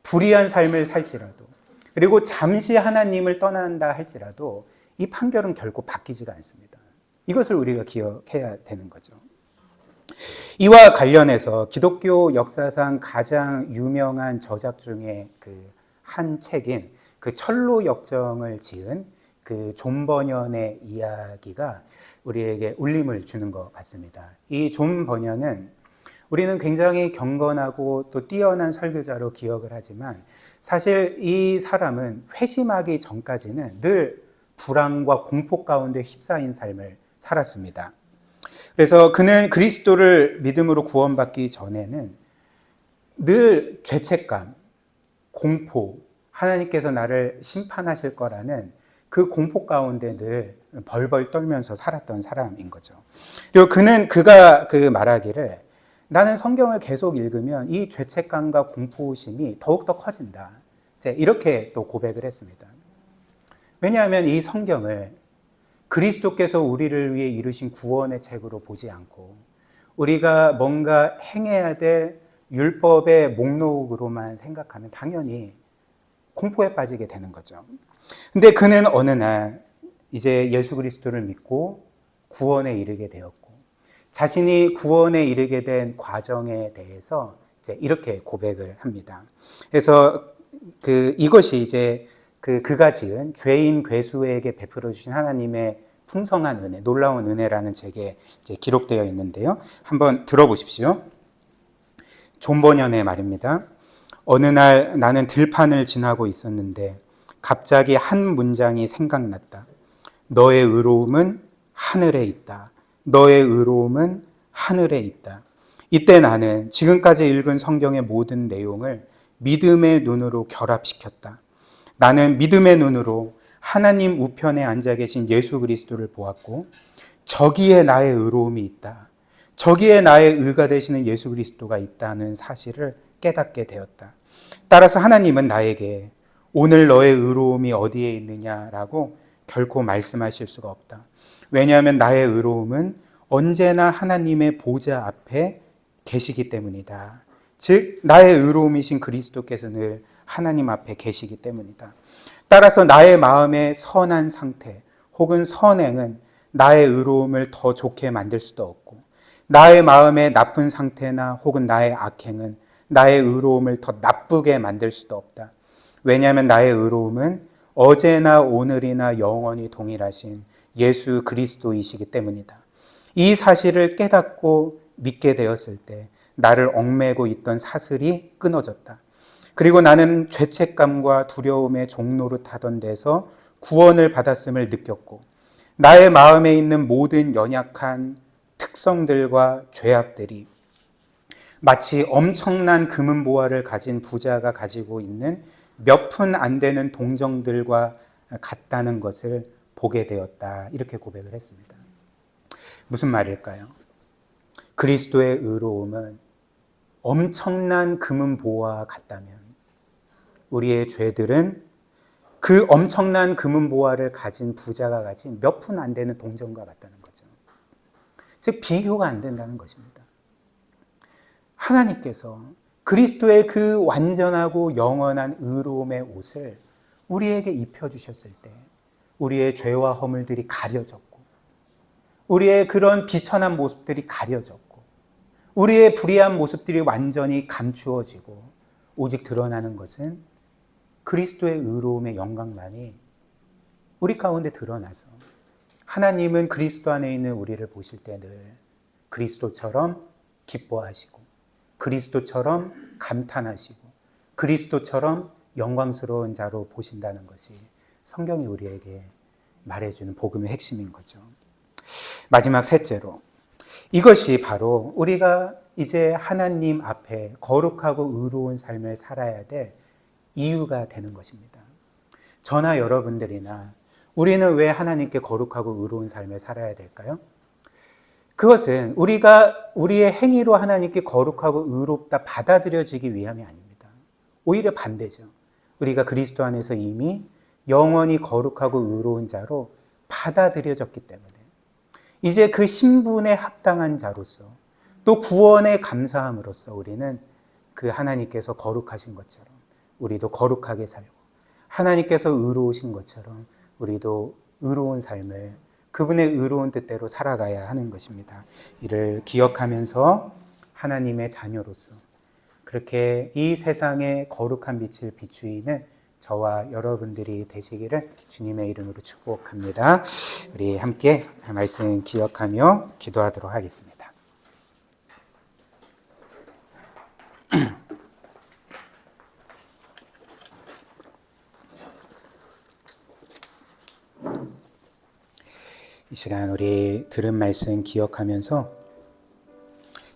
불의한 삶을 살지라도, 그리고 잠시 하나님을 떠난다 할지라도 이 판결은 결코 바뀌지가 않습니다. 이것을 우리가 기억해야 되는 거죠. 이와 관련해서 기독교 역사상 가장 유명한 저작 중에 한 책인 철로 역정을 지은 존 버년의 이야기가 우리에게 울림을 주는 것 같습니다. 이 존 버년은 우리는 굉장히 경건하고 또 뛰어난 설교자로 기억을 하지만 사실 이 사람은 회심하기 전까지는 늘 불안과 공포 가운데 휩싸인 삶을 살았습니다. 그래서 그는 그리스도를 믿음으로 구원받기 전에는 늘 죄책감, 공포, 하나님께서 나를 심판하실 거라는 그 공포 가운데 늘 벌벌 떨면서 살았던 사람인 거죠. 그리고 그가 말하기를 나는 성경을 계속 읽으면 이 죄책감과 공포심이 더욱더 커진다. 이렇게 또 고백을 했습니다. 왜냐하면 이 성경을 그리스도께서 우리를 위해 이루신 구원의 책으로 보지 않고 우리가 뭔가 행해야 될 율법의 목록으로만 생각하면 당연히 공포에 빠지게 되는 거죠. 근데 그는 어느 날 이제 예수 그리스도를 믿고 구원에 이르게 되었고 자신이 구원에 이르게 된 과정에 대해서 이제 이렇게 고백을 합니다. 그래서 이것이 이제 그가 지은 죄인 괴수에게 베풀어 주신 하나님의 풍성한 은혜, 놀라운 은혜라는 책에 이제 기록되어 있는데요. 한번 들어보십시오. 존 버년의 말입니다. 어느 날 나는 들판을 지나고 있었는데 갑자기 한 문장이 생각났다. 너의 의로움은 하늘에 있다. 너의 의로움은 하늘에 있다. 이때 나는 지금까지 읽은 성경의 모든 내용을 믿음의 눈으로 결합시켰다. 나는 믿음의 눈으로 하나님 우편에 앉아 계신 예수 그리스도를 보았고 저기에 나의 의로움이 있다. 저기에 나의 의가 되시는 예수 그리스도가 있다는 사실을 깨닫게 되었다. 따라서 하나님은 나에게 오늘 너의 의로움이 어디에 있느냐라고 결코 말씀하실 수가 없다. 왜냐하면 나의 의로움은 언제나 하나님의 보좌 앞에 계시기 때문이다. 즉 나의 의로움이신 그리스도께서 늘 하나님 앞에 계시기 때문이다. 따라서 나의 마음의 선한 상태 혹은 선행은 나의 의로움을 더 좋게 만들 수도 없고 나의 마음의 나쁜 상태나 혹은 나의 악행은 나의 의로움을 더 나쁘게 만들 수도 없다. 왜냐하면 나의 의로움은 어제나 오늘이나 영원히 동일하신 예수 그리스도이시기 때문이다. 이 사실을 깨닫고 믿게 되었을 때 나를 얽매고 있던 사슬이 끊어졌다. 그리고 나는 죄책감과 두려움의 종노릇하던 데서 구원을 받았음을 느꼈고 나의 마음에 있는 모든 연약한 특성들과 죄악들이 마치 엄청난 금은보화를 가진 부자가 가지고 있는 몇 푼 안 되는 동정들과 같다는 것을 보게 되었다. 이렇게 고백을 했습니다. 무슨 말일까요? 그리스도의 의로움은 엄청난 금은보화와 같다면 우리의 죄들은 그 엄청난 금은보화를 가진 부자가 가진 몇 푼 안 되는 동정과 같다는 거죠. 즉 비교가 안 된다는 것입니다. 하나님께서 그리스도의 그 완전하고 영원한 의로움의 옷을 우리에게 입혀주셨을 때 우리의 죄와 허물들이 가려졌고 우리의 그런 비천한 모습들이 가려졌고 우리의 불의한 모습들이 완전히 감추어지고 오직 드러나는 것은 그리스도의 의로움의 영광만이 우리 가운데 드러나서 하나님은 그리스도 안에 있는 우리를 보실 때 늘 그리스도처럼 기뻐하시고 그리스도처럼 감탄하시고 그리스도처럼 영광스러운 자로 보신다는 것이 성경이 우리에게 말해주는 복음의 핵심인 거죠. 마지막 셋째로 이것이 바로 우리가 이제 하나님 앞에 거룩하고 의로운 삶을 살아야 될 이유가 되는 것입니다. 저나 여러분들이나 우리는 왜 하나님께 거룩하고 의로운 삶을 살아야 될까요? 그것은 우리의 행위로 하나님께 거룩하고 의롭다 받아들여지기 위함이 아닙니다. 오히려 반대죠. 우리가 그리스도 안에서 이미 영원히 거룩하고 의로운 자로 받아들여졌기 때문에 이제 그 신분에 합당한 자로서 또 구원에 감사함으로써 우리는 그 하나님께서 거룩하신 것처럼 우리도 거룩하게 살고 하나님께서 의로우신 것처럼 우리도 의로운 삶을 그분의 의로운 뜻대로 살아가야 하는 것입니다. 이를 기억하면서 하나님의 자녀로서 그렇게 이 세상에 거룩한 빛을 비추이는 저와 여러분들이 되시기를 주님의 이름으로 축복합니다. 우리 함께 말씀 기억하며 기도하도록 하겠습니다. 이 시간 우리 들은 말씀 기억하면서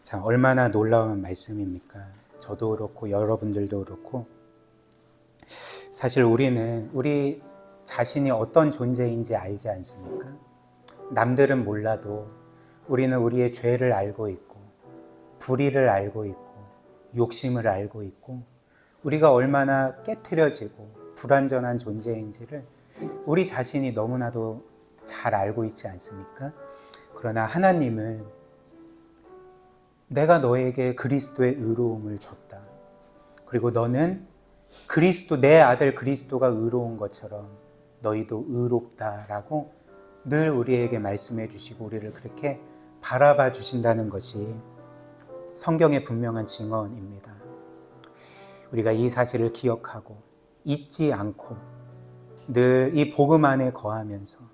참 얼마나 놀라운 말씀입니까? 저도 그렇고 여러분들도 그렇고 사실 우리는 우리 자신이 어떤 존재인지 알지 않습니까? 남들은 몰라도 우리는 우리의 죄를 알고 있고 불의를 알고 있고 욕심을 알고 있고 우리가 얼마나 깨트려지고 불완전한 존재인지를 우리 자신이 너무나도 잘 알고 있지 않습니까? 그러나 하나님은 내가 너에게 그리스도의 의로움을 줬다. 그리고 너는 그리스도, 내 아들 그리스도가 의로운 것처럼 너희도 의롭다라고 늘 우리에게 말씀해 주시고 우리를 그렇게 바라봐 주신다는 것이 성경의 분명한 증언입니다. 우리가 이 사실을 기억하고 잊지 않고 늘 이 복음 안에 거하면서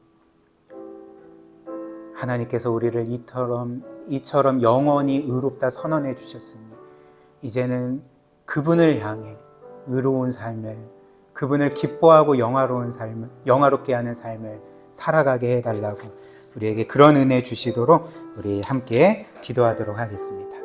하나님께서 우리를 이처럼 영원히 의롭다 선언해 주셨으니 이제는 그분을 향해 의로운 삶을, 그분을 기뻐하고 영화롭게 하는 삶을 살아가게 해달라고 우리에게 그런 은혜 주시도록 우리 함께 기도하도록 하겠습니다.